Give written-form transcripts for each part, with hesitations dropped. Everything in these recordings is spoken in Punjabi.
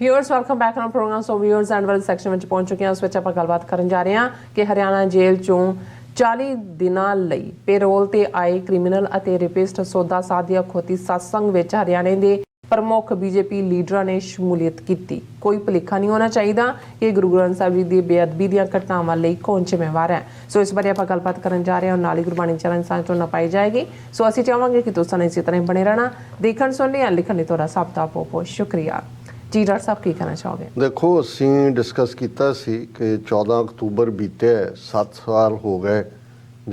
Viewers welcome back on programme. So viewers and well section में पहुंच चुके हैं। उस ਵਿੱਚ ਆਪਾਂ ਗੱਲਬਾਤ ਕਰਨ ਜਾ ਰਹੇ ਹਾਂ ਕਿ ਹਰਿਆਣਾ ਜੇਲ੍ਹ ਚੋਂ 40 ਦਿਨਾਂ ਲਈ ਪੇਰੋਲ ਤੇ ਆਏ ਕ੍ਰਿਮੀਨਲ ਅਤੇ ਰੇਪਿਸਟ ਸੌਦਾ ਸਾਧਿਆ ਖੋਤੀ ਸਤਸੰਗ ਵਿੱਚ ਹਰਿਆਣੇ ਦੇ ਪ੍ਰਮੁੱਖ ਬੀਜੇਪੀ ਲੀਡਰਾਂ ਨੇ ਸ਼ਮੂਲੀਅਤ ਕੀਤੀ। ਕੋਈ ਭੁਲੇਖਾ ਨਹੀਂ ਹੋਣਾ ਚਾਹੀਦਾ ਕਿ ਗੁਰੂ ਗ੍ਰੰਥ ਸਾਹਿਬ ਜੀ ਦੀ ਬੇਅਦਬੀ ਦੀਆਂ ਘਟਨਾਵਾਂ ਲਈ ਕੌਣ ਜ਼ਿੰਮੇਵਾਰ ਹੈ। ਸੋ ਇਸ ਬਾਰੇ ਆਪਾਂ ਗੱਲਬਾਤ ਕਰਨ ਜਾ ਰਹੇ ਹਾਂ। ਨਾਲ ਹੀ ਗੁਰਬਾਣੀ ਚਰਨ ਸਾਂਝ ਤੋਂ ਨਾ ਪਾਈ ਜਾਏਗੀ। ਸੋ ਅਸੀਂ ਚਾਹਾਂਗੇ ਕਿ ਤੁਸੀਂ ਇਸੇ ਤਰ੍ਹਾਂ ਬਣੇ ਰਹਿਣਾ। ਦੇਖਣ ਸੁਣਨ ਲਈ ਲਿਖਣ ਲਈ ਤੁਹਾਡਾ ਸਭ ਦਾ ਬਹੁਤ ਸ਼ੁਕਰੀਆ। जी डॉक्टर साहब की कहना चाहोगे? देखो असी डिस्कस किया कि 14 अक्तूबर बीते 7 साल हो गए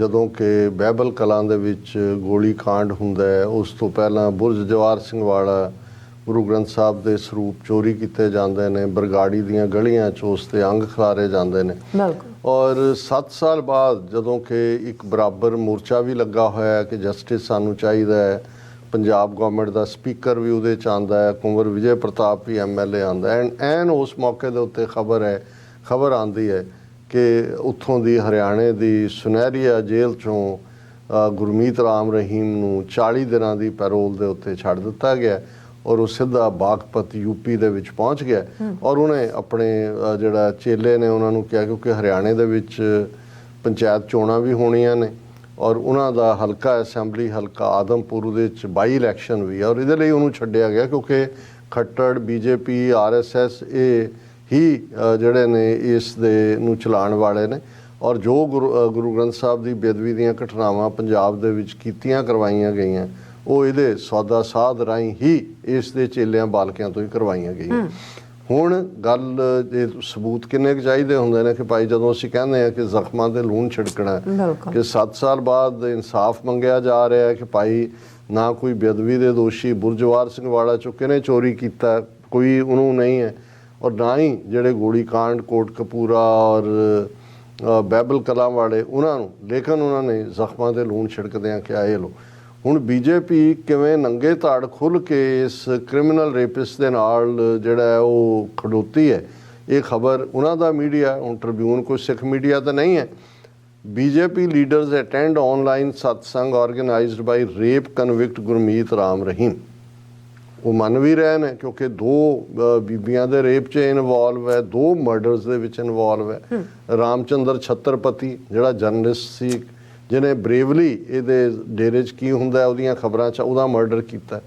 ਜਦੋਂ कि ਬਹਿਬਲ ਕਲਾਂ ਦੇ ਵਿੱਚ ਗੋਲੀ ਕਾਂਡ ਹੁੰਦਾ ਹੈ। ਉਸ ਤੋਂ ਪਹਿਲਾਂ ਬੁਰਜ ਜਵਾਰ ਸਿੰਘ ਵਾਲਾ ਗੁਰੂ ਗ੍ਰੰਥ ਸਾਹਿਬ ਦੇ ਸਰੂਪ ਚੋਰੀ ਕੀਤੇ ਜਾਂਦੇ ਨੇ। ਬਰਗਾੜੀ ਦੀਆਂ ਗਲੀਆਂ 'ਚ ਉਸ 'ਤੇ ਅੰਗ ਖਿਲਾਰੇ ਜਾਂਦੇ ਨੇ। ਔਰ 7 ਸਾਲ ਬਾਅਦ ਜਦੋਂ ਕਿ ਇੱਕ ਬਰਾਬਰ ਮੋਰਚਾ ਵੀ ਲੱਗਾ ਹੋਇਆ ਕਿ ਜਸਟਿਸ ਸਾਨੂੰ ਚਾਹੀਦਾ ਹੈ, ਪੰਜਾਬ ਗੌਰਮੈਂਟ ਦਾ ਸਪੀਕਰ ਵੀ ਉਹਦੇ 'ਚ ਆਉਂਦਾ ਹੈ, ਕੁੰਵਰ ਵਿਜੇ ਪ੍ਰਤਾਪ ਵੀ MLA ਆਉਂਦਾ ਹੈ। ਐਨ ਉਸ ਮੌਕੇ ਦੇ ਉੱਤੇ ਖਬਰ ਆਉਂਦੀ ਹੈ ਕਿ ਉੱਥੋਂ ਦੀ ਹਰਿਆਣੇ ਦੀ ਸੁਨਹਿਰੀਆ ਜੇਲ੍ਹ 'ਚੋਂ ਗੁਰਮੀਤ ਰਾਮ ਰਹੀਮ ਨੂੰ 40 ਦਿਨਾਂ ਦੀ ਪੈਰੋਲ ਦੇ ਉੱਤੇ ਛੱਡ ਦਿੱਤਾ ਗਿਆ ਔਰ ਉਹ ਸਿੱਧਾ ਬਾਗਪਤ UP ਦੇ ਵਿੱਚ ਪਹੁੰਚ ਗਿਆ। ਔਰ ਉਹਨੇ ਆਪਣੇ ਜਿਹੜਾ ਚੇਲੇ ਨੇ ਉਹਨਾਂ ਨੂੰ ਕਿਹਾ, ਕਿਉਂਕਿ ਹਰਿਆਣੇ ਦੇ ਵਿੱਚ ਪੰਚਾਇਤ ਚੋਣਾਂ ਵੀ ਹੋਣੀਆਂ ਨੇ ਔਰ ਉਹਨਾਂ ਦਾ ਹਲਕਾ ਅਸੈਂਬਲੀ ਹਲਕਾ ਆਦਮਪੁਰ ਦੇ ਵਿੱਚ ਬਾਈ ਇਲੈਕਸ਼ਨ ਵੀ ਹੈ ਔਰ ਇਹਦੇ ਲਈ ਉਹਨੂੰ ਛੱਡਿਆ ਗਿਆ ਕਿਉਂਕਿ ਖੱਟੜ BJP RSS ਇਹ ਹੀ ਜਿਹੜੇ ਨੇ ਇਸ ਦੇ ਨੂੰ ਚਲਾਉਣ ਵਾਲੇ ਨੇ। ਔਰ ਜੋ ਗੁਰੂ ਗ੍ਰੰਥ ਸਾਹਿਬ ਦੀ ਬੇਅਦਬੀ ਦੀਆਂ ਘਟਨਾਵਾਂ ਪੰਜਾਬ ਦੇ ਵਿੱਚ ਕਰਵਾਈਆਂ ਗਈਆਂ ਉਹ ਇਹਦੇ ਸੌਦਾ ਸਾਧ ਰਾਹੀਂ ਹੀ ਇਸ ਦੇ ਚੇਲਿਆਂ ਬਾਲਕਿਆਂ ਤੋਂ ਹੀ ਕਰਵਾਈਆਂ ਗਈਆਂ। ਹੁਣ ਗੱਲ ਦੇ ਸਬੂਤ ਕਿੰਨੇ ਕੁ ਚਾਹੀਦੇ ਹੁੰਦੇ ਨੇ ਕਿ ਭਾਈ ਜਦੋਂ ਅਸੀਂ ਕਹਿੰਦੇ ਹਾਂ ਕਿ ਜ਼ਖਮਾਂ 'ਤੇ ਲੂਣ ਛਿੜਕਣਾ ਕਿ 7 ਸਾਲ ਬਾਅਦ ਇਨਸਾਫ ਮੰਗਿਆ ਜਾ ਰਿਹਾ ਕਿ ਭਾਈ ਨਾ ਕੋਈ ਬੇਅਦਬੀ ਦੇ ਦੋਸ਼ੀ ਬੁਰਜਵਾਰ ਸਿੰਘ ਵਾਲਾ ਚੋਂ ਕਿਹਨੇ ਚੋਰੀ ਕੀਤਾ, ਕੋਈ ਉਹਨੂੰ ਨਹੀਂ ਹੈ ਔਰ ਨਾ ਹੀ ਜਿਹੜੇ ਗੋਲੀ ਕਾਂਡ ਕੋਟਕਪੂਰਾ ਔਰ ਬਹਿਬਲ ਕਲਾਂ ਵਾਲੇ ਉਹਨਾਂ ਨੂੰ, ਲੇਕਿਨ ਉਹਨਾਂ ਨੇ ਜ਼ਖਮਾਂ 'ਤੇ ਲੂਣ ਛਿੜਕਦਿਆਂ ਕਿਹਾ ਇਹ ਲੋ। ਹੁਣ BJP ਕਿਵੇਂ ਨੰਗੇ ਧੜ ਖੁੱਲ੍ਹ ਕੇ ਇਸ ਕ੍ਰਿਮੀਨਲ ਰੇਪਿਸਟ ਦੇ ਨਾਲ ਜਿਹੜਾ ਹੈ ਉਹ ਖੜੋਤੀ ਹੈ, ਇਹ ਖਬਰ ਉਹਨਾਂ ਦਾ ਮੀਡੀਆ, ਹੁਣ ਟ੍ਰਿਬਿਊਨ ਕੋਈ ਸਿੱਖ ਮੀਡੀਆ ਤਾਂ ਨਹੀਂ ਹੈ। BJP ਲੀਡਰਸ ਅਟੈਂਡ ਆਨਲਾਈਨ ਸਤਸੰਗ ਆਰਗੇਨਾਈਜ਼ਡ ਬਾਈ ਰੇਪ ਕਨਵਿਕਟ ਗੁਰਮੀਤ ਰਾਮ ਰਹੀਮ। ਉਹ ਮੰਨ ਵੀ ਰਹੇ ਨੇ ਕਿਉਂਕਿ 2 ਬੀਬੀਆਂ ਦੇ ਰੇਪ 'ਚ ਇਨਵੋਲਵ ਹੈ, 2 ਮਰਡਰਸ ਦੇ ਵਿੱਚ ਇਨਵੋਲਵ ਹੈ। ਰਾਮਚੰਦਰ ਛੱਤਰਪਤੀ ਜਿਹੜਾ ਜਰਨਲਿਸਟ ਸੀ ਜਿਹਨੇ ਬਰੇਵਲੀ ਇਹਦੇ ਡੇਰੇ 'ਚ ਕੀ ਹੁੰਦਾ ਉਹਦੀਆਂ ਖਬਰਾਂ 'ਚ ਉਹਦਾ ਮਰਡਰ ਕੀਤਾ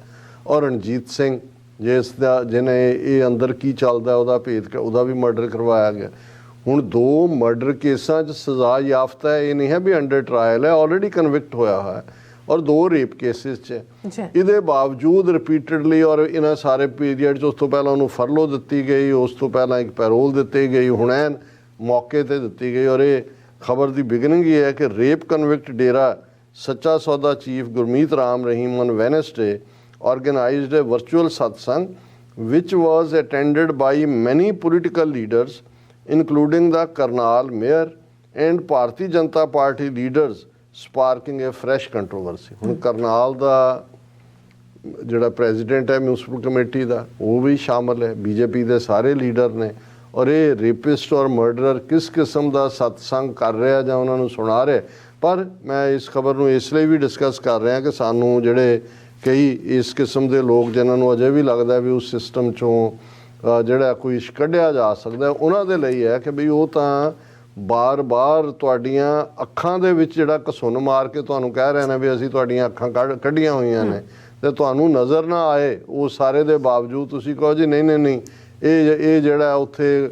ਔਰ ਰਣਜੀਤ ਸਿੰਘ ਜਿਸ ਦਾ ਜਿਹਨੇ ਇਹ ਅੰਦਰ ਕੀ ਚੱਲਦਾ ਉਹਦਾ ਭੇਦ ਉਹਦਾ ਵੀ ਮਰਡਰ ਕਰਵਾਇਆ ਗਿਆ। ਹੁਣ 2 ਮਰਡਰ ਕੇਸਾਂ 'ਚ ਸਜ਼ਾ ਯਾਫਤਾ ਹੈ, ਇਹ ਨਹੀਂ ਹੈ ਵੀ ਅੰਡਰ ਟਰਾਇਲ ਹੈ, ਆਲਰੇਡੀ ਕਨਵਿਕਟ ਹੋਇਆ ਹੋਇਆ ਔਰ 2 ਰੇਪ ਕੇਸਿਸ 'ਚ। ਇਹਦੇ ਬਾਵਜੂਦ ਰਿਪੀਟਡਲੀ ਔਰ ਇਹਨਾਂ ਸਾਰੇ ਪੀਰੀਅਡ 'ਚ ਉਸ ਤੋਂ ਪਹਿਲਾਂ ਉਹਨੂੰ ਫਰਲੋ ਦਿੱਤੀ ਗਈ, ਉਸ ਤੋਂ ਪਹਿਲਾਂ ਇੱਕ ਪੈਰੋਲ ਦਿੱਤੀ ਗਈ, ਹੁਣ ਐਨ ਮੌਕੇ 'ਤੇ ਦਿੱਤੀ ਗਈ। ਔਰ ਇਹ ਖਬਰ ਦੀ ਬਿਗਨਿੰਗ ਇਹ ਹੈ ਕਿ rape convict Dera Sacha Sauda chief Gurmeet Ram Rahim on Wednesday organized a virtual satsang which was attended by many political leaders including the Karnal mayor and Bharati Janata Party leaders sparking a fresh controversy। ਹੁਣ ਕਰਨਾਲ ਦਾ ਜਿਹੜਾ ਪ੍ਰੈਜ਼ੀਡੈਂਟ ਹੈ ਮਿਊਨਿਸਪਲ ਕਮੇਟੀ ਦਾ ਉਹ ਵੀ ਸ਼ਾਮਲ ਹੈ, BJP ਦੇ ਸਾਰੇ ਲੀਡਰ ਨੇ ਔਰ ਇਹ ਰੇਪਿਸਟ ਔਰ ਮਰਡਰਰ ਕਿਸ ਕਿਸਮ ਦਾ ਸਤਸੰਗ ਕਰ ਰਿਹਾ ਜਾਂ ਉਹਨਾਂ ਨੂੰ ਸੁਣਾ ਰਿਹਾ। ਪਰ ਮੈਂ ਇਸ ਖਬਰ ਨੂੰ ਇਸ ਲਈ ਵੀ ਡਿਸਕਸ ਕਰ ਰਿਹਾ ਕਿ ਸਾਨੂੰ ਜਿਹੜੇ ਕਈ ਇਸ ਕਿਸਮ ਦੇ ਲੋਕ ਜਿਨ੍ਹਾਂ ਨੂੰ ਅਜੇ ਵੀ ਲੱਗਦਾ ਵੀ ਉਸ ਸਿਸਟਮ 'ਚੋਂ ਜਿਹੜਾ ਕੋਈ ਕੱਢਿਆ ਜਾ ਸਕਦਾ ਉਹਨਾਂ ਦੇ ਲਈ ਹੈ ਕਿ ਬਈ ਉਹ ਤਾਂ ਬਾਰ-ਬਾਰ ਤੁਹਾਡੀਆਂ ਅੱਖਾਂ ਦੇ ਵਿੱਚ ਜਿਹੜਾ ਘਸੁੰਨ ਮਾਰ ਕੇ ਤੁਹਾਨੂੰ ਕਹਿ ਰਹੇ ਨੇ ਵੀ ਅਸੀਂ ਤੁਹਾਡੀਆਂ ਅੱਖਾਂ ਕੱਢੀਆਂ ਹੋਈਆਂ ਨੇ ਅਤੇ ਤੁਹਾਨੂੰ ਨਜ਼ਰ ਨਾ ਆਏ। ਉਹ ਸਾਰੇ ਦੇ ਬਾਵਜੂਦ ਤੁਸੀਂ ਕਹੋ ਜੀ ਨਹੀਂ ਇਹ ਜਿਹੜਾ ਉੱਥੇ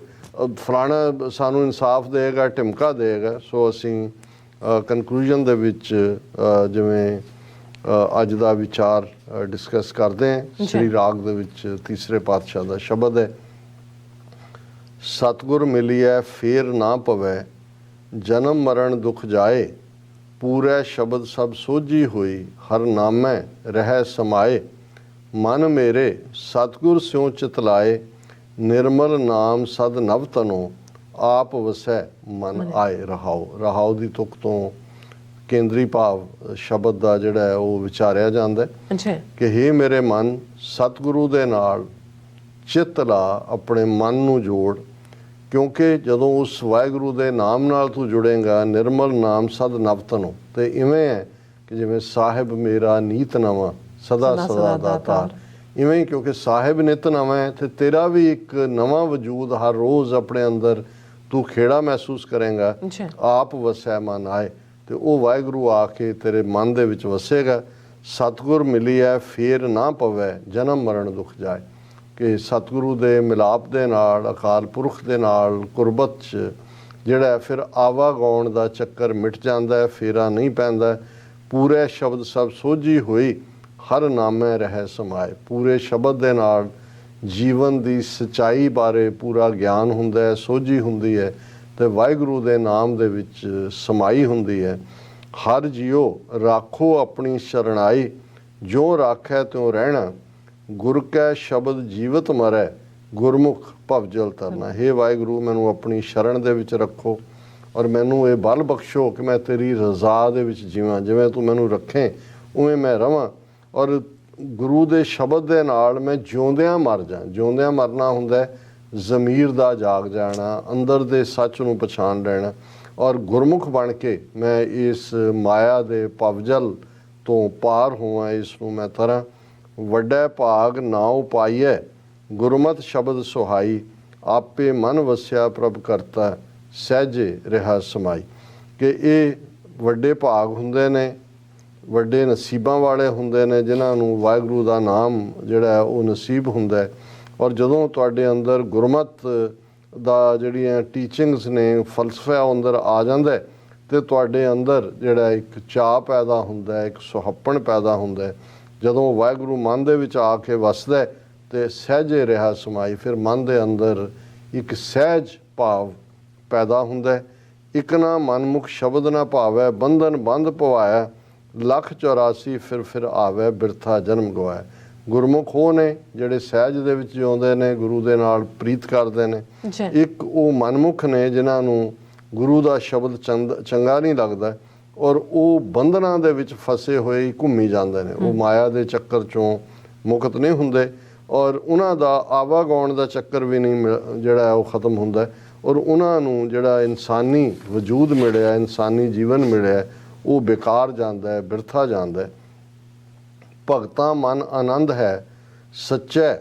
ਫਲਾਣਾ ਸਾਨੂੰ ਇਨਸਾਫ ਦੇਗਾ, ਢਿਮਕਾ ਦੇਗਾ। ਸੋ ਅਸੀਂ ਕਨਕਲੂਜਨ ਦੇ ਵਿੱਚ ਜਿਵੇਂ ਅੱਜ ਦਾ ਵਿਚਾਰ ਡਿਸਕਸ ਕਰਦੇ ਹਾਂ। ਸ੍ਰੀ ਰਾਗ ਦੇ ਵਿੱਚ ਤੀਸਰੇ ਪਾਤਸ਼ਾਹ ਦਾ ਸ਼ਬਦ ਹੈ, ਸਤਿਗੁਰ ਮਿਲਿਐ ਫੇਰ ਨਾ ਪਵੈ, ਜਨਮ ਮਰਨ ਦੁਖ ਜਾਏ, ਪੂਰੈ ਸ਼ਬਦ ਸਭ ਸੋਝੀ ਹੋਈ, ਹਰ ਨਾਮੈ ਰਹਿ ਸਮਾਏ, ਮਨ ਮੇਰੇ ਸਤਿਗੁਰ ਸਿਉ ਚਿਤ ਲਾਏ, ਨਿਰਮਲ ਨਾਮ ਸਦ ਨਵ ਤਨੋ, ਆਪ ਵਸੈ ਮਨ ਆਏ। ਰਹਾਉ ਦੀ ਤੁਕ ਤੋਂ ਕੇਂਦਰੀ ਭਾਵ ਸ਼ਬਦ ਦਾ ਜਿਹੜਾ ਹੈ ਉਹ ਵਿਚਾਰਿਆ ਜਾਂਦਾ ਕਿ ਹੇ ਮੇਰੇ ਮਨ ਸਤਿਗੁਰੂ ਦੇ ਨਾਲ ਚਿੱਤ ਲਾ, ਆਪਣੇ ਮਨ ਨੂੰ ਜੋੜ, ਕਿਉਂਕਿ ਜਦੋਂ ਉਸ ਵਾਹਿਗੁਰੂ ਦੇ ਨਾਮ ਨਾਲ ਤੂੰ ਜੁੜੇਗਾ, ਨਿਰਮਲ ਨਾਮ ਸਦ ਨਵ ਤਨੋ, ਤੇ ਇਵੇਂ ਹੈ ਕਿ ਜਿਵੇਂ ਸਾਹਿਬ ਮੇਰਾ ਨੀਤ ਨਵਾਂ ਸਦਾ ਸਦਾ ਦਾਤਾਰ, ਇਵੇਂ ਹੀ ਕਿਉਂਕਿ ਸਾਹਿਬ ਨਿਤ ਨਵਾਂ ਹੈ ਤੇ ਤੇਰਾ ਵੀ ਇੱਕ ਨਵਾਂ ਵਜੂਦ ਹਰ ਰੋਜ਼ ਆਪਣੇ ਅੰਦਰ ਤੂੰ ਖੇੜਾ ਮਹਿਸੂਸ ਕਰੇਗਾ। ਜੀ ਆਪ ਵਸੈ ਮਨ ਆਏ ਤੇ ਉਹ ਵਾਹਿਗੁਰੂ ਆ ਕੇ ਤੇਰੇ ਮਨ ਦੇ ਵਿੱਚ ਵਸੇਗਾ। ਸਤਿਗੁਰ ਮਿਲੀਐ ਫੇਰ ਨਾ ਪਵੈ ਜਨਮ ਮਰਨ ਦੁੱਖ ਜਾਏ, ਕਿ ਸਤਿਗੁਰੂ ਦੇ ਮਿਲਾਪ ਦੇ ਨਾਲ ਅਕਾਲ ਪੁਰਖ ਦੇ ਨਾਲ ਕੁਰਬਤ 'ਚ ਜਿਹੜਾ ਫਿਰ ਆਵਾ ਗਾਉਣ ਦਾ ਚੱਕਰ ਮਿਟ ਜਾਂਦਾ ਹੈ, ਫੇਰਾ ਨਹੀਂ ਪੈਂਦਾ। ਪੂਰੇ ਸ਼ਬਦ ਸਭ ਸੋਝੀ ਹੋਈ ਹਰ ਨਾਮੈ ਰਹਿ ਸਮਾਏ। ਪੂਰੇ ਸ਼ਬਦ ਦੇ ਨਾਲ ਜੀਵਨ ਦੀ ਸਚਾਈ ਬਾਰੇ ਪੂਰਾ ਗਿਆਨ ਹੁੰਦਾ ਹੈ, ਸੋਝੀ ਹੁੰਦੀ ਹੈ ਤੇ ਵਾਹਿਗੁਰੂ ਦੇ ਨਾਮ ਦੇ ਵਿੱਚ ਸਮਾਈ ਹੁੰਦੀ ਹੈ। ਹਰ ਜੀਓ ਰਾਖੋ ਆਪਣੀ ਸ਼ਰਣਾਈ, ਜੋ ਰਾਖੈ ਤਿਉ ਰਹਿਣਾ, ਗੁਰ ਕੈ ਸ਼ਬਦ ਜੀਵਤ ਮਰੈ, ਗੁਰਮੁਖ ਭਵਜਲ ਤਰਨਾ। ਹੇ ਵਾਹਿਗੁਰੂ ਮੈਨੂੰ ਆਪਣੀ ਸ਼ਰਨ ਦੇ ਵਿੱਚ ਰੱਖੋ ਔਰ ਮੈਨੂੰ ਇਹ ਬਲ ਬਖਸ਼ੋ ਕਿ ਮੈਂ ਤੇਰੀ ਰਜ਼ਾ ਦੇ ਵਿੱਚ ਜੀਵਾਂ। ਜਿਵੇਂ ਤੂੰ ਮੈਨੂੰ ਰੱਖੇ ਉਵੇਂ ਮੈਂ ਰਵਾਂ ਔਰ ਗੁਰੂ ਦੇ ਸ਼ਬਦ ਦੇ ਨਾਲ ਮੈਂ ਜਿਉਂਦਿਆਂ ਮਰ ਜਾ। ਜਿਉਂਦਿਆਂ ਮਰਨਾ ਹੁੰਦਾ ਜ਼ਮੀਰ ਦਾ ਜਾਗ ਜਾਣਾ, ਅੰਦਰ ਦੇ ਸੱਚ ਨੂੰ ਪਛਾਣ ਲੈਣਾ ਔਰ ਗੁਰਮੁਖ ਬਣ ਕੇ ਮੈਂ ਇਸ ਮਾਇਆ ਦੇ ਭਵਜਲ ਤੋਂ ਪਾਰ ਹੋਵਾਂ, ਇਸ ਨੂੰ ਮੈਂ ਤਰਾਂ। ਵੱਡਾ ਭਾਗ ਨਾਉ ਪਾਈਐ ਗੁਰਮਤਿ ਸ਼ਬਦ ਸੁਹਾਈ, ਆਪੇ ਮਨ ਵਸਿਆ ਪ੍ਰਭ ਕਰਤਾ, ਸਹਿਜੇ ਰਿਹਾ ਸਮਾਈ। ਕਿ ਇਹ ਵੱਡੇ ਭਾਗ ਹੁੰਦੇ ਨੇ, ਵੱਡੇ ਨਸੀਬਾਂ ਵਾਲੇ ਹੁੰਦੇ ਨੇ ਜਿਨ੍ਹਾਂ ਨੂੰ ਵਾਹਿਗੁਰੂ ਦਾ ਨਾਮ ਜਿਹੜਾ ਹੈ ਉਹ ਨਸੀਬ ਹੁੰਦਾ ਹੈ। ਔਰ ਜਦੋਂ ਤੁਹਾਡੇ ਅੰਦਰ ਗੁਰਮਤ ਦਾ ਜਿਹੜੀਆਂ ਟੀਚਿੰਗਸ ਨੇ, ਫਲਸਫਾ ਅੰਦਰ ਆ ਜਾਂਦਾ ਹੈ ਤੇ ਤੁਹਾਡੇ ਅੰਦਰ ਜਿਹੜਾ ਇੱਕ ਚਾਅ ਪੈਦਾ ਹੁੰਦਾ ਹੈ, ਇੱਕ ਸੁਹੱਪਣ ਪੈਦਾ ਹੁੰਦਾ ਹੈ। ਜਦੋਂ ਵਾਹਿਗੁਰੂ ਮਨ ਦੇ ਵਿੱਚ ਆ ਕੇ ਵਸਦਾ ਤੇ ਸਹਿਜੇ ਰਿਹਾ ਸਮਾਈ, ਫਿਰ ਮਨ ਦੇ ਅੰਦਰ ਇੱਕ ਸਹਿਜ ਭਾਵ ਪੈਦਾ ਹੁੰਦਾ ਹੈ। ਇੱਕ ਨਾ ਮਨਮੁਖ ਸ਼ਬਦ ਨਾ ਭਾਵੈ, ਬੰਧਨ ਬੰਧ ਪਵਾਇਆ, ਲੱਖ 84 ਫਿਰ ਆਵੇ ਬਿਰਥਾ ਜਨਮ ਗਵਾਇਆ। ਗੁਰਮੁਖ ਉਹ ਨੇ ਜਿਹੜੇ ਸਹਿਜ ਦੇ ਵਿੱਚ ਜਿਉਂਦੇ ਨੇ, ਗੁਰੂ ਦੇ ਨਾਲ ਪ੍ਰੀਤ ਕਰਦੇ ਨੇ। ਇੱਕ ਉਹ ਮਨਮੁਖ ਨੇ ਜਿਨ੍ਹਾਂ ਨੂੰ ਗੁਰੂ ਦਾ ਸ਼ਬਦ ਚੰਗਾ ਨਹੀਂ ਲੱਗਦਾ ਔਰ ਉਹ ਬੰਧਨਾਂ ਦੇ ਵਿੱਚ ਫਸੇ ਹੋਏ ਹੀ ਘੁੰਮੀ ਜਾਂਦੇ ਨੇ। ਉਹ ਮਾਇਆ ਦੇ ਚੱਕਰ ਚੋਂ ਮੁਕਤ ਨਹੀਂ ਹੁੰਦੇ ਔਰ ਉਹਨਾਂ ਦਾ ਆਵਾਗਾਉਣ ਦਾ ਚੱਕਰ ਵੀ ਨਹੀਂ ਜਿਹੜਾ ਉਹ ਖਤਮ ਹੁੰਦਾ ਔਰ ਉਹਨਾਂ ਨੂੰ ਜਿਹੜਾ ਇਨਸਾਨੀ ਵਜੂਦ ਮਿਲਿਆ, ਇਨਸਾਨੀ ਜੀਵਨ ਮਿਲਿਆ, ਉਹ ਬੇਕਾਰ ਜਾਂਦਾ ਹੈ, ਬਿਰਥਾ ਜਾਂਦਾ ਹੈ। ਭਗਤਾਂ ਮਨ ਆਨੰਦ ਹੈ ਸੱਚੈ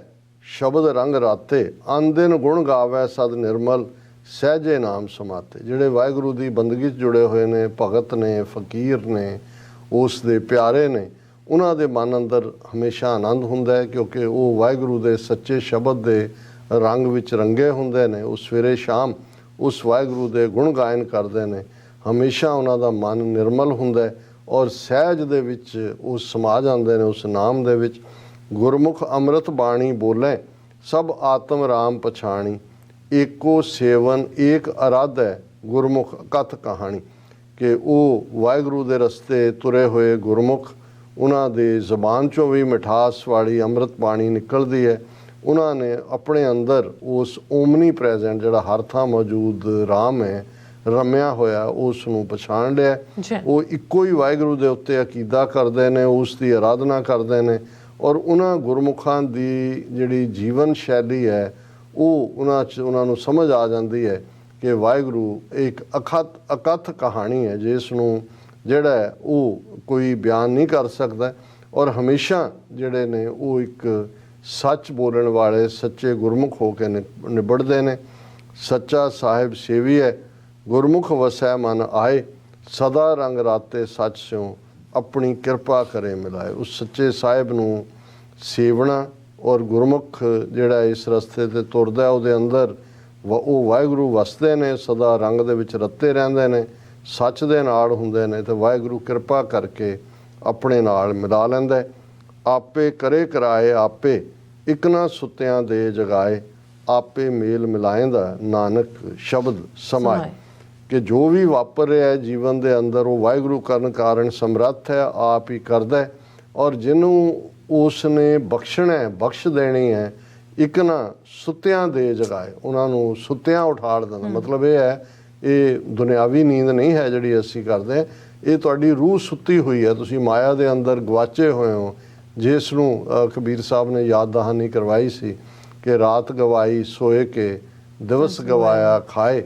ਸ਼ਬਦ ਰੰਗ ਰਾਤੇ, ਆਂਦਿਨ ਗੁਣ ਗਾਵੈ ਸਦ ਨਿਰਮਲ, ਸਹਿਜੇ ਨਾਮ ਸਮਾਤੇ। ਜਿਹੜੇ ਵਾਹਿਗੁਰੂ ਦੀ ਬੰਦਗੀ 'ਚ ਜੁੜੇ ਹੋਏ ਨੇ, ਭਗਤ ਨੇ, ਫਕੀਰ ਨੇ, ਉਸ ਦੇ ਪਿਆਰੇ ਨੇ, ਉਹਨਾਂ ਦੇ ਮਨ ਅੰਦਰ ਹਮੇਸ਼ਾ ਆਨੰਦ ਹੁੰਦਾ ਹੈ ਕਿਉਂਕਿ ਉਹ ਵਾਹਿਗੁਰੂ ਦੇ ਸੱਚੇ ਸ਼ਬਦ ਦੇ ਰੰਗ ਵਿੱਚ ਰੰਗੇ ਹੁੰਦੇ ਨੇ। ਉਹ ਸਵੇਰੇ ਸ਼ਾਮ ਉਸ ਵਾਹਿਗੁਰੂ ਦੇ ਗੁਣ ਗਾਇਨ ਕਰਦੇ ਨੇ। ਹਮੇਸ਼ਾ ਉਹਨਾਂ ਦਾ ਮਨ ਨਿਰਮਲ ਹੁੰਦਾ ਔਰ ਸਹਿਜ ਦੇ ਵਿੱਚ ਉਹ ਸਮਾ ਜਾਂਦੇ ਨੇ ਉਸ ਨਾਮ ਦੇ ਵਿੱਚ। ਗੁਰਮੁਖ ਅੰਮ੍ਰਿਤ ਬਾਣੀ ਬੋਲੇ, ਸਭ ਆਤਮ ਰਾਮ ਪਛਾਣੀ, ਏਕੋ ਸੇਵਨ ਏਕ ਅਰਾਧੈ, ਗੁਰਮੁਖ ਕਥ ਕਹਾਣੀ। ਕਿ ਉਹ ਵਾਹਿਗੁਰੂ ਦੇ ਰਸਤੇ ਤੁਰੇ ਹੋਏ ਗੁਰਮੁਖ, ਉਹਨਾਂ ਦੇ ਜ਼ਬਾਨ 'ਚੋਂ ਵੀ ਮਿਠਾਸ ਵਾਲੀ ਅੰਮ੍ਰਿਤ ਬਾਣੀ ਨਿਕਲਦੀ ਹੈ। ਉਹਨਾਂ ਨੇ ਆਪਣੇ ਅੰਦਰ ਉਸ ਓਮਨੀ ਪ੍ਰੈਜ਼ੈਂਟ ਜਿਹੜਾ ਹਰ ਥਾਂ ਮੌਜੂਦ ਰਾਮ ਹੈ, ਰਮਿਆ ਹੋਇਆ, ਉਸ ਨੂੰ ਪਛਾਣ ਲਿਆ। ਉਹ ਇੱਕੋ ਹੀ ਵਾਹਿਗੁਰੂ ਦੇ ਉੱਤੇ ਅਕੀਦਾ ਕਰਦੇ ਨੇ, ਉਸ ਦੀ ਅਰਾਧਨਾ ਕਰਦੇ ਨੇ ਔਰ ਉਹਨਾਂ ਗੁਰਮੁਖਾਂ ਦੀ ਜਿਹੜੀ ਜੀਵਨ ਸ਼ੈਲੀ ਹੈ ਉਹ ਉਹਨਾਂ ਨੂੰ ਸਮਝ ਆ ਜਾਂਦੀ ਹੈ ਕਿ ਵਾਹਿਗੁਰੂ ਇੱਕ ਅਕਥ ਕਹਾਣੀ ਹੈ ਜਿਸ ਨੂੰ ਜਿਹੜਾ ਉਹ ਕੋਈ ਬਿਆਨ ਨਹੀਂ ਕਰ ਸਕਦਾ ਔਰ ਹਮੇਸ਼ਾ ਜਿਹੜੇ ਨੇ ਉਹ ਇੱਕ ਸੱਚ ਬੋਲਣ ਵਾਲੇ ਸੱਚੇ ਗੁਰਮੁਖ ਹੋ ਕੇ ਨਿਬੜਦੇ ਨੇ। ਸੱਚਾ ਸਾਹਿਬ ਸੇਵੀ ਹੈ, ਗੁਰਮੁਖ ਵਸੈ ਮਨ ਆਏ, ਸਦਾ ਰੰਗ ਰਾਤੇ ਸੱਚ ਸਿਉ, ਆਪਣੀ ਕਿਰਪਾ ਕਰੇ ਮਿਲਾਏ। ਉਸ ਸੱਚੇ ਸਾਹਿਬ ਨੂੰ ਸੇਵਣਾ ਔਰ ਗੁਰਮੁਖ ਜਿਹੜਾ ਇਸ ਰਸਤੇ 'ਤੇ ਤੁਰਦਾ ਉਹਦੇ ਅੰਦਰ ਉਹ ਵਾਹਿਗੁਰੂ ਵਸਦੇ ਨੇ, ਸਦਾ ਰੰਗ ਦੇ ਵਿੱਚ ਰੱਤੇ ਰਹਿੰਦੇ ਨੇ, ਸੱਚ ਦੇ ਨਾਲ ਹੁੰਦੇ ਨੇ ਤੇ ਵਾਹਿਗੁਰੂ ਕਿਰਪਾ ਕਰਕੇ ਆਪਣੇ ਨਾਲ ਮਿਲਾ ਲੈਂਦਾ। ਆਪੇ ਕਰੇ ਕਰਾਏ ਆਪੇ, ਇੱਕ ਨਾ ਸੁੱਤਿਆਂ ਦੇ ਜਗਾਏ, ਆਪੇ ਮੇਲ ਮਿਲਾਏਂਦਾ ਨਾਨਕ ਸ਼ਬਦ ਸਮਾਏ। ਕਿ ਜੋ ਵੀ ਵਾਪਰ ਰਿਹਾ ਜੀਵਨ ਦੇ ਅੰਦਰ ਉਹ ਵਾਹਿਗੁਰੂ ਕਰਨ ਕਾਰਨ ਸਮਰੱਥ ਹੈ, ਆਪ ਹੀ ਕਰਦਾ ਹੈ ਔਰ ਜਿਹਨੂੰ ਉਸ ਨੇ ਬਖਸ਼ਣਾ, ਬਖਸ਼ ਦੇਣੀ ਹੈ, ਇੱਕ ਨਾ ਸੁੱਤਿਆਂ ਦੇ ਜਗਾਏ, ਉਹਨਾਂ ਨੂੰ ਸੁੱਤਿਆਂ ਉਠਾੜ ਦਿੰਦਾ। ਮਤਲਬ ਇਹ ਹੈ, ਇਹ ਦੁਨਿਆਵੀ ਨੀਂਦ ਨਹੀਂ ਹੈ ਜਿਹੜੀ ਅਸੀਂ ਕਰਦੇ, ਇਹ ਤੁਹਾਡੀ ਰੂਹ ਸੁੱਤੀ ਹੋਈ ਹੈ, ਤੁਸੀਂ ਮਾਇਆ ਦੇ ਅੰਦਰ ਗਵਾਚੇ ਹੋਏ ਹੋ। ਜਿਸ ਨੂੰ ਕਬੀਰ ਸਾਹਿਬ ਨੇ ਯਾਦ ਦਹਾਨੀ ਕਰਵਾਈ ਸੀ ਕਿ ਰਾਤ ਗਵਾਈ ਸੋਏ ਕੇ, ਦਿਵਸ ਗਵਾਇਆ ਖਾਏ,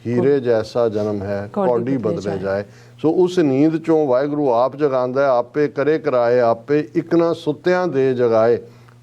ਹੀਰੇ ਜੈਸਾ ਜਨਮ ਹੈ ਕੌਡੀ ਬਦਲੇ ਜਾਏ। ਸੋ ਉਸ ਨੀਂਦ ਚੋਂ ਵਾਹਿਗੁਰੂ ਆਪ ਜਗਾਉਂਦਾ ਹੈ, ਆਪੇ ਕਰੇ ਕਰਾਏ ਆਪੇ, ਇੱਕ ਨਾ ਸੁੱਤਿਆਂ ਦੇ ਜਗਾਏ,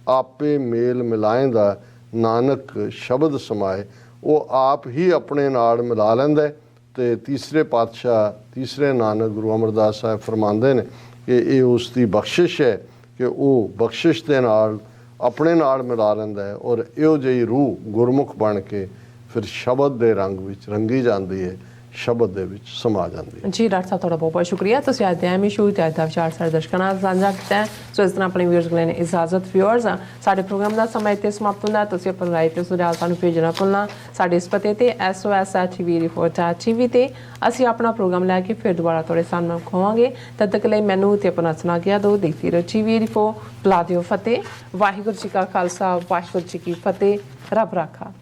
ਆਪੇ ਮੇਲ ਮਿਲਾਏਂਦਾ ਨਾਨਕ ਸ਼ਬਦ ਸਮਾਏ। ਉਹ ਆਪ ਹੀ ਆਪਣੇ ਨਾਲ ਮਿਲਾ ਲੈਂਦਾ ਹੈ। ਤੇ ਤੀਸਰੇ ਪਾਤਸ਼ਾਹ ਤੀਸਰੇ ਨਾਨਕ ਗੁਰੂ ਅਮਰਦਾਸ ਸਾਹਿਬ ਫਰਮਾਉਂਦੇ ਨੇ ਕਿ ਇਹ ਉਸ ਦੀ ਬਖਸ਼ਿਸ਼ ਹੈ ਕਿ ਉਹ ਬਖਸ਼ਿਸ਼ ਦੇ ਨਾਲ ਆਪਣੇ ਨਾਲ ਮਿਲਾ ਲੈਂਦਾ ਹੈ ਔਰ ਇਹੋ ਜਿਹੀ ਰੂਹ ਗੁਰਮੁਖ ਬਣ ਕੇ ਫਿਰ ਸ਼ਬਦ ਦੇ ਰੰਗ ਵਿੱਚ ਰੰਗੀ ਜਾਂਦੀ ਹੈ, ਸ਼ਬਦ ਦੇ ਵਿੱਚ ਸਮਾ ਜਾਂਦੀ ਹੈ। ਜੀ ਡਾਕਟਰ ਸਾਹਿਬ ਤੁਹਾਡਾ ਬਹੁਤ ਬਹੁਤ ਸ਼ੁਕਰੀਆ। ਤੁਸੀਂ ਅੱਜ ਦੇ ਐਮੀ ਸ਼ੋ ਤੇ ਅੱਜ ਦਾ ਵਿਚਾਰ ਸਾਡੇ ਦਰਸ਼ਕਾਂ ਨਾਲ ਸਾਂਝਾ ਕੀਤਾ ਹੈ। ਸੋ ਇਸ ਤਰ੍ਹਾਂ ਆਪਣੇ ਵਿਊਅਰਸ ਕੋਲ ਇਜਾਜ਼ਤ। ਵਿਊਅਰਸ, ਸਾਡੇ ਪ੍ਰੋਗਰਾਮ ਦਾ ਸਮਾਂ ਇੱਥੇ ਸਮਾਪਤ ਹੁੰਦਾ ਹੈ। ਤੁਸੀਂ ਆਪਣੀ ਰਾਏ ਤੇ ਸੁਝਾਅ ਸਾਨੂੰ ਭੇਜਣਾ ਭੁੱਲਣਾ। ਸਾਡੇ ਇਸ ਪਤੇ ਤੇ sos@tvreporter.tv ਤੇ ਅਸੀਂ ਆਪਣਾ ਪ੍ਰੋਗਰਾਮ ਲੈ ਕੇ ਫਿਰ ਦੁਬਾਰਾ ਤੁਹਾਡੇ ਸਾਹਮਣੇ ਖੋਵਾਂਗੇ। ਤਦ ਤੱਕ ਲਈ ਮੈਨੂੰ ਤੇ ਆਪਣਾ ਸੁਣਾ ਗਿਆ ਦੋ। ਦੇਖਦੀ ਰਹੋ TV ਰਿਪੋਰਟ। ਬੁਲਾ ਦਿਓ ਫਤਿਹ। ਵਾਹਿਗੁਰੂ ਜੀ ਕਾ ਖਾਲਸਾ, ਵਾਹਿਗੁਰੂ ਜੀ ਕੀ ਫਤਿਹ। ਰੱਬ ਰਾਖਾ।